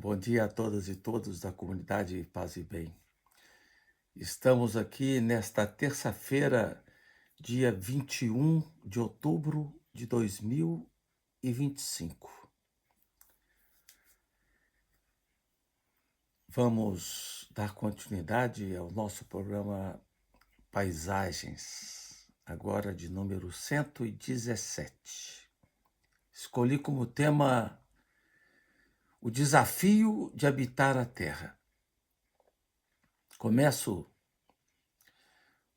Bom dia a todas e todos da comunidade Paz e Bem. Estamos aqui nesta terça-feira, dia 21 de outubro de 2025. Vamos dar continuidade ao nosso programa Paisagens, agora de número 117. Escolhi como tema o desafio de habitar a Terra. Começo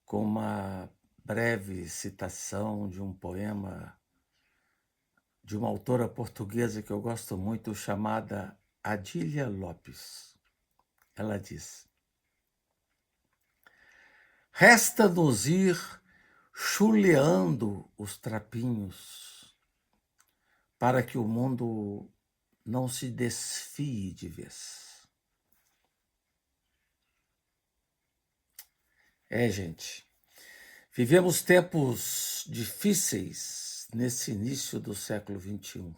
com uma breve citação de um poema de uma autora portuguesa que eu gosto muito, chamada Adília Lopes. Ela diz: resta-nos ir chuleando os trapinhos para que o mundo não se desfie de vez. Gente, vivemos tempos difíceis nesse início do século XXI.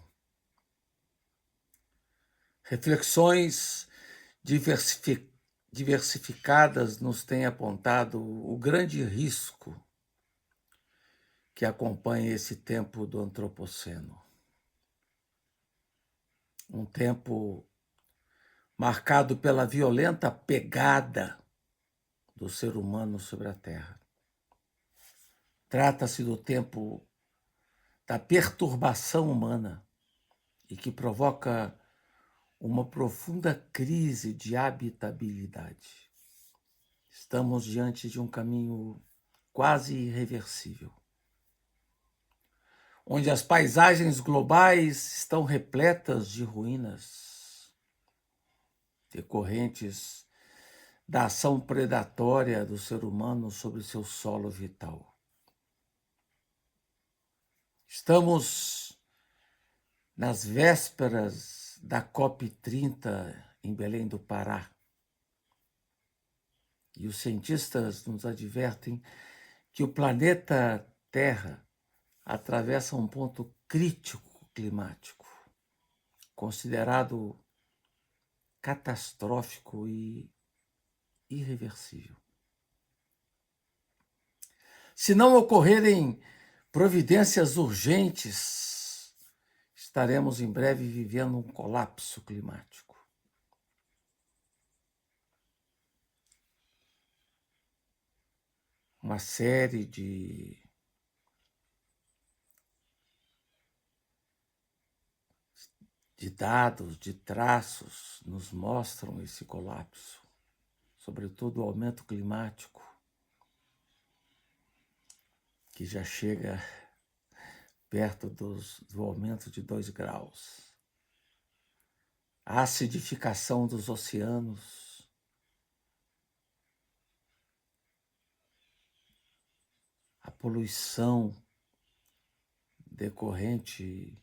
Reflexões diversificadas nos têm apontado o grande risco que acompanha esse tempo do antropoceno. Um tempo marcado pela violenta pegada do ser humano sobre a Terra. Trata-se do tempo da perturbação humana e que provoca uma profunda crise de habitabilidade. Estamos diante de um caminho quase irreversível, onde as paisagens globais estão repletas de ruínas decorrentes da ação predatória do ser humano sobre seu solo vital. Estamos nas vésperas da COP30 em Belém do Pará, e os cientistas nos advertem que o planeta Terra atravessa um ponto crítico climático, considerado catastrófico e irreversível. Se não ocorrerem providências urgentes, estaremos em breve vivendo um colapso climático. Uma série de dados, de traços, nos mostram esse colapso, sobretudo o aumento climático, que já chega perto do aumento de 2 graus. A acidificação dos oceanos, a poluição decorrente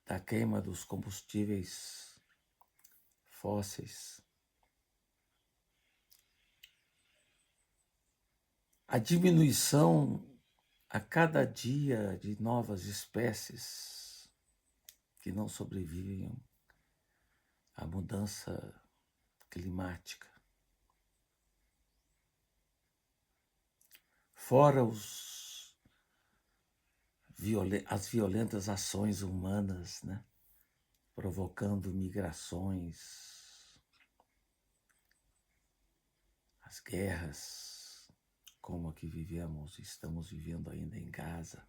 da queima dos combustíveis fósseis, a diminuição a cada dia de novas espécies que não sobrevivem à mudança climática. Fora as violentas ações humanas, provocando migrações, as guerras, como a que estamos vivendo ainda em Gaza,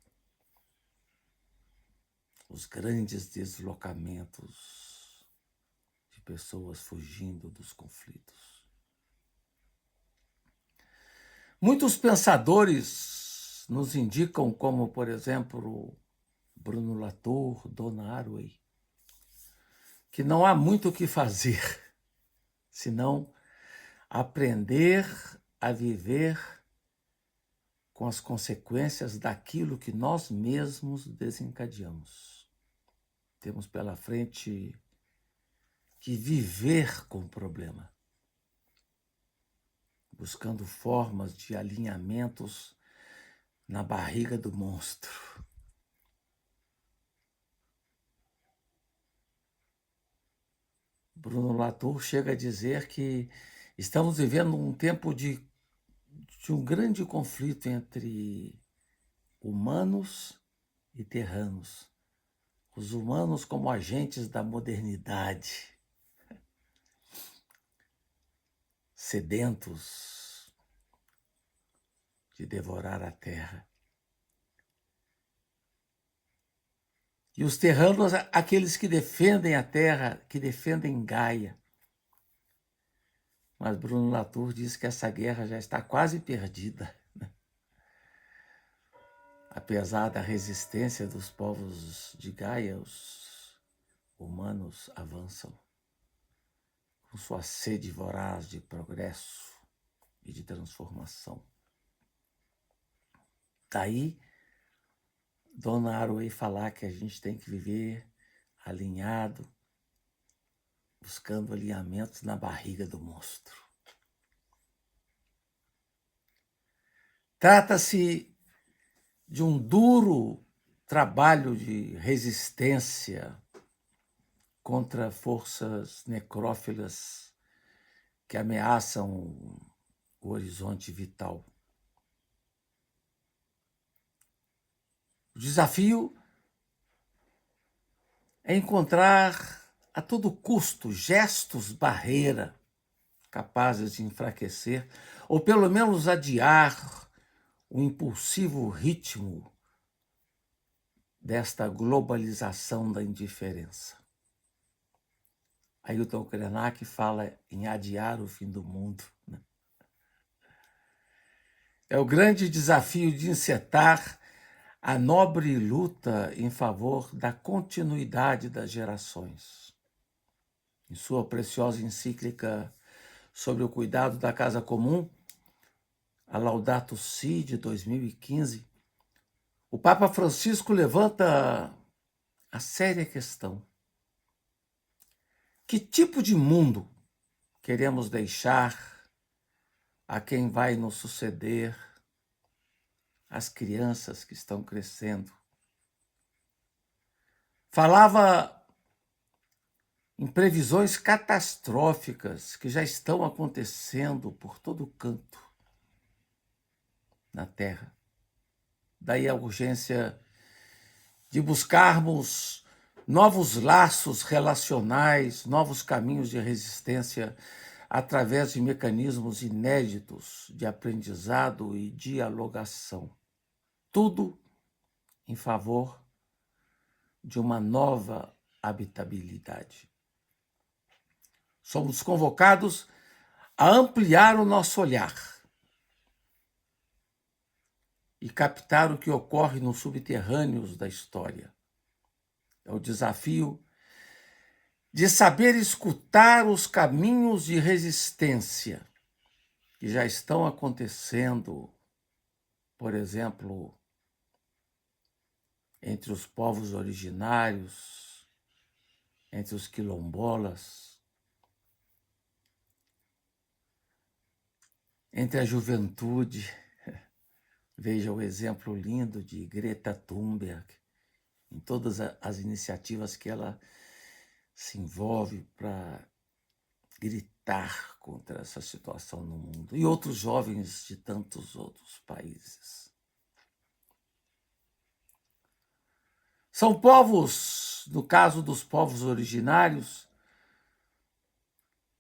os grandes deslocamentos de pessoas fugindo dos conflitos. Muitos pensadores nos indicam, como, por exemplo, Bruno Latour, Donna Haraway, que não há muito o que fazer, senão aprender a viver com as consequências daquilo que nós mesmos desencadeamos. Temos pela frente que viver com o problema, buscando formas de alinhamentos na barriga do monstro. Bruno Latour chega a dizer que estamos vivendo um tempo de um grande conflito entre humanos e terranos. Os humanos como agentes da modernidade, sedentos de devorar a terra. E os terranos, aqueles que defendem a terra, que defendem Gaia. Mas Bruno Latour diz que essa guerra já está quase perdida. Apesar da resistência dos povos de Gaia, os humanos avançam com sua sede voraz de progresso e de transformação. Daí, Donna Haraway falar que a gente tem que viver alinhado, buscando alinhamentos na barriga do monstro. Trata-se de um duro trabalho de resistência contra forças necrófilas que ameaçam o horizonte vital. O desafio é encontrar a todo custo gestos barreira capazes de enfraquecer ou pelo menos adiar o impulsivo ritmo desta globalização da indiferença. Ailton Krenak fala em adiar o fim do mundo. É o grande desafio de encetar a nobre luta em favor da continuidade das gerações. Em sua preciosa encíclica sobre o cuidado da casa comum, a Laudato Si, de 2015, o Papa Francisco levanta a séria questão: que tipo de mundo queremos deixar a quem vai nos suceder, as crianças que estão crescendo? Falava em previsões catastróficas que já estão acontecendo por todo canto na Terra. Daí a urgência de buscarmos novos laços relacionais, novos caminhos de resistência através de mecanismos inéditos de aprendizado e dialogação. Tudo em favor de uma nova habitabilidade. Somos convocados a ampliar o nosso olhar e captar o que ocorre nos subterrâneos da história. É o desafio de saber escutar os caminhos de resistência que já estão acontecendo, por exemplo, entre os povos originários, entre os quilombolas, entre a juventude. Veja o exemplo lindo de Greta Thunberg, em todas as iniciativas que ela se envolve para gritar contra essa situação no mundo, e outros jovens de tantos outros países. São povos, no caso dos povos originários,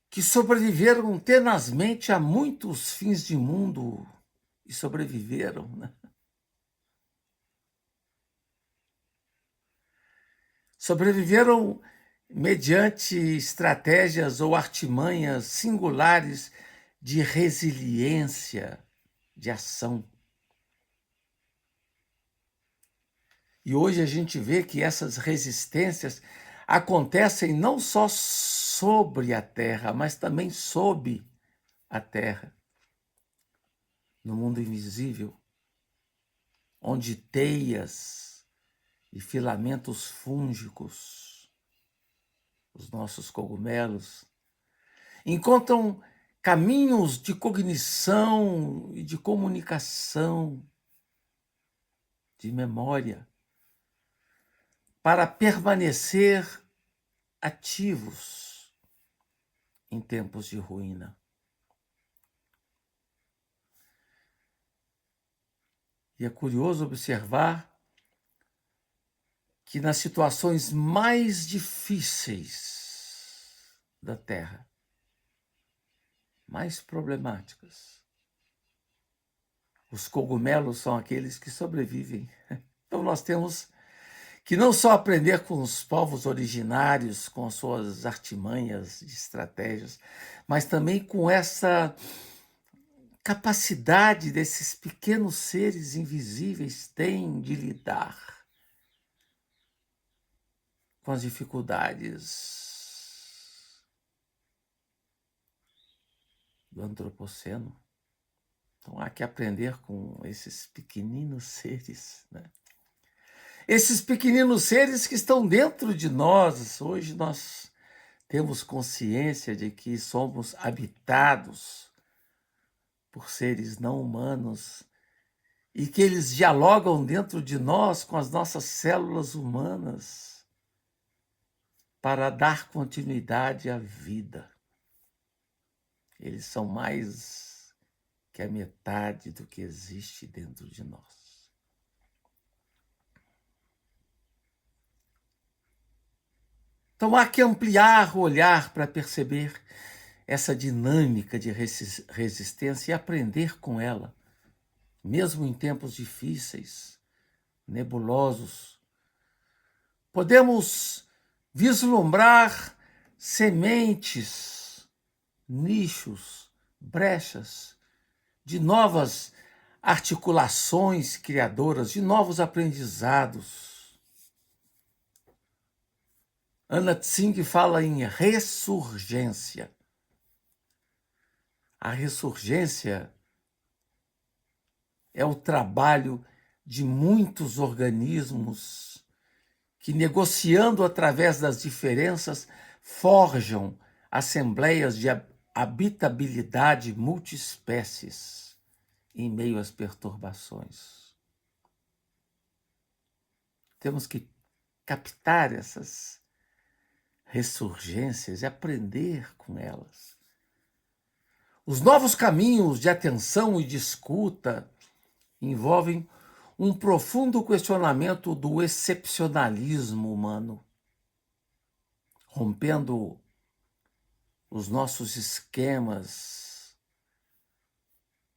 que sobreviveram tenazmente a muitos fins de mundo e sobreviveram, né? Sobreviveram mediante estratégias ou artimanhas singulares de resiliência, de ação. E hoje a gente vê que essas resistências acontecem não só sobre a terra, mas também sob a terra, no mundo invisível, onde teias e filamentos fúngicos, os nossos cogumelos, encontram caminhos de cognição e de comunicação, de memória, para permanecer ativos em tempos de ruína. E é curioso observar que nas situações mais difíceis da Terra, mais problemáticas, os cogumelos são aqueles que sobrevivem. Então nós temos que não só aprender com os povos originários, com suas artimanhas, estratégias, mas também com essa capacidade desses pequenos seres invisíveis têm de lidar com as dificuldades do antropoceno. Então há que aprender com esses pequeninos seres, né? Esses pequeninos seres que estão dentro de nós. Hoje nós temos consciência de que somos habitados por seres não humanos e que eles dialogam dentro de nós com as nossas células humanas para dar continuidade à vida. Eles são mais que a metade do que existe dentro de nós. Então há que ampliar o olhar para perceber essa dinâmica de resistência e aprender com ela, mesmo em tempos difíceis, nebulosos. Podemos vislumbrar sementes, nichos, brechas de novas articulações criadoras, de novos aprendizados. Anna Tsing fala em ressurgência. A ressurgência é o trabalho de muitos organismos que, negociando através das diferenças, forjam assembleias de habitabilidade multiespécies em meio às perturbações. Temos que captar essas ressurgências e aprender com elas. Os novos caminhos de atenção e de escuta envolvem um profundo questionamento do excepcionalismo humano, rompendo os nossos esquemas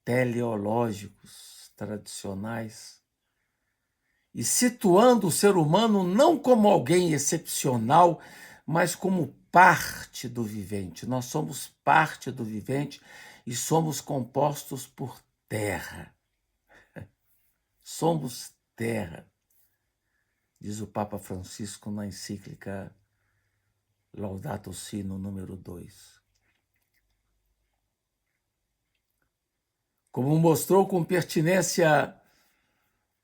teleológicos tradicionais e situando o ser humano não como alguém excepcional, mas como parte do vivente. Nós somos parte do vivente e somos compostos por terra. Somos terra, diz o Papa Francisco na encíclica Laudato Si, no número 2. Como mostrou com pertinência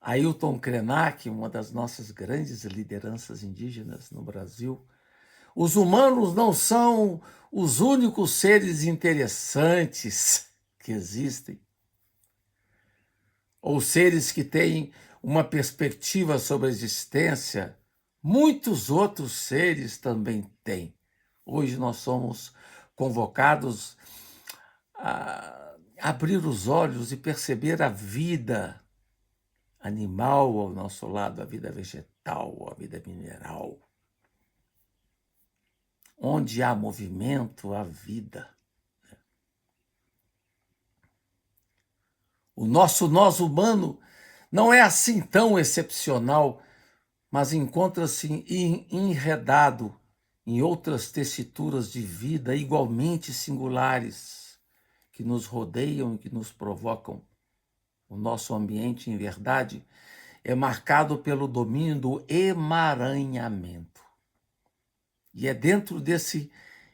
Ailton Krenak, uma das nossas grandes lideranças indígenas no Brasil, os humanos não são os únicos seres interessantes que existem, ou seres que têm uma perspectiva sobre a existência. Muitos outros seres também têm. Hoje nós somos convocados a abrir os olhos e perceber a vida animal ao nosso lado, a vida vegetal, a vida mineral. Onde há movimento, há vida. O nosso nós humano não é assim tão excepcional, mas encontra-se enredado em outras tessituras de vida igualmente singulares que nos rodeiam e que nos provocam. O nosso ambiente, em verdade, é marcado pelo domínio do emaranhamento. E é dentro desse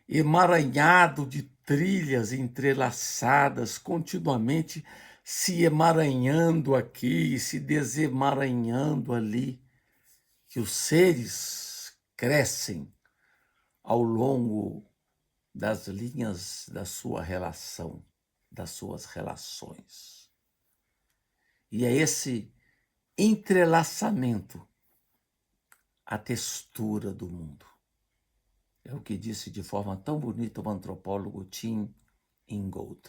emaranhado de trilhas entrelaçadas, continuamente se emaranhando aqui e se desemaranhando ali, que os seres crescem ao longo das linhas da sua relação, das suas relações. E é esse entrelaçamento a textura do mundo. É o que disse de forma tão bonita o antropólogo Tim Ingold.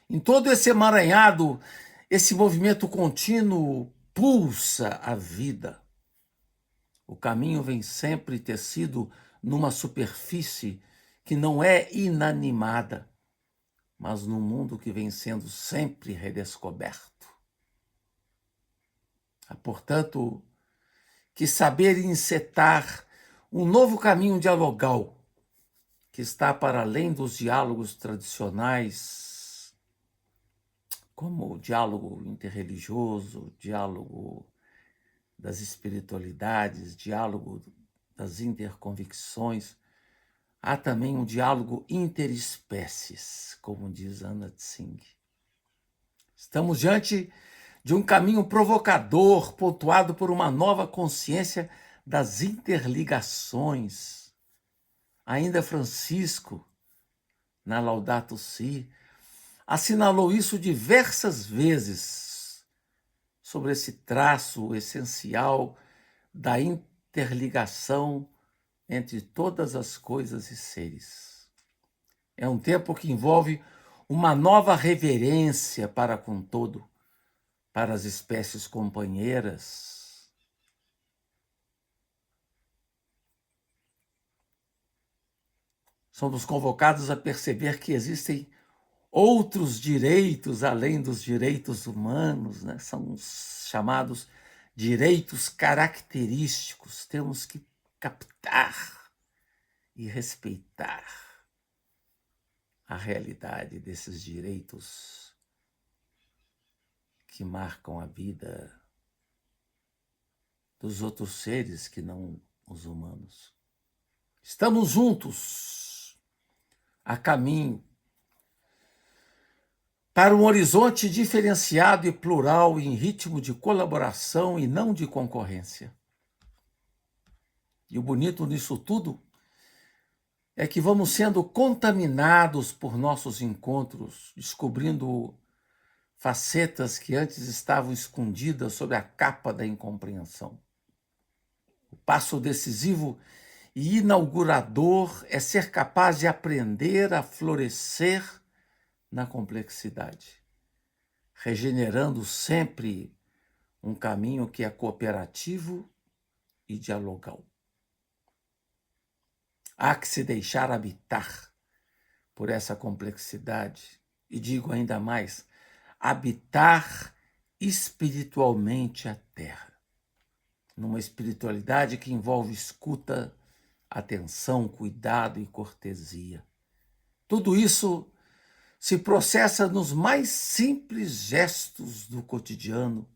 Em todo esse emaranhado, esse movimento contínuo pulsa a vida. O caminho vem sempre tecido numa superfície que não é inanimada, mas num mundo que vem sendo sempre redescoberto. Há, portanto, que saber encetar um novo caminho dialogal que está para além dos diálogos tradicionais, como o diálogo interreligioso, o diálogo das espiritualidades, diálogo das interconvicções. Há também um diálogo interespécies, como diz Anna Tsing. Estamos diante de um caminho provocador, pontuado por uma nova consciência das interligações. Ainda Francisco, na Laudato Si, assinalou isso diversas vezes, sobre esse traço essencial da interligação entre todas as coisas e seres. É um tempo que envolve uma nova reverência para com todo, para as espécies companheiras. Somos convocados a perceber que existem outros direitos além dos direitos humanos, né? São os chamados direitos característicos. Temos que captar e respeitar a realidade desses direitos que marcam a vida dos outros seres que não os humanos. Estamos juntos a caminho para um horizonte diferenciado e plural em ritmo de colaboração e não de concorrência. E o bonito nisso tudo é que vamos sendo contaminados por nossos encontros, descobrindo facetas que antes estavam escondidas sob a capa da incompreensão. O passo decisivo e inaugurador é ser capaz de aprender a florescer na complexidade, regenerando sempre um caminho que é cooperativo e dialogal. Há que se deixar habitar por essa complexidade, e digo ainda mais, habitar espiritualmente a Terra, numa espiritualidade que envolve escuta, atenção, cuidado e cortesia. Tudo isso se processa nos mais simples gestos do cotidiano,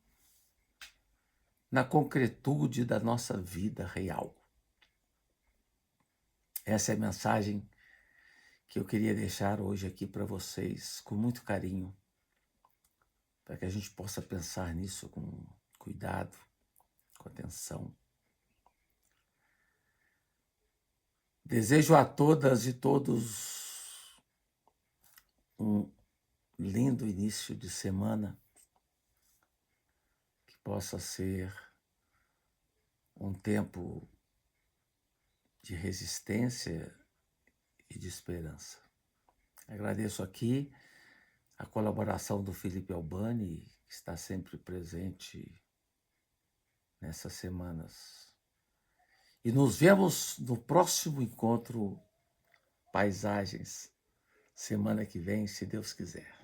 na concretude da nossa vida real. Essa é a mensagem que eu queria deixar hoje aqui para vocês, com muito carinho, para que a gente possa pensar nisso com cuidado, com atenção. Desejo a todas e todos um lindo início de semana, que possa ser um tempo de resistência e de esperança. Agradeço aqui a colaboração do Felipe Albani, que está sempre presente nessas semanas. E nos vemos no próximo encontro Paisagens, semana que vem, se Deus quiser.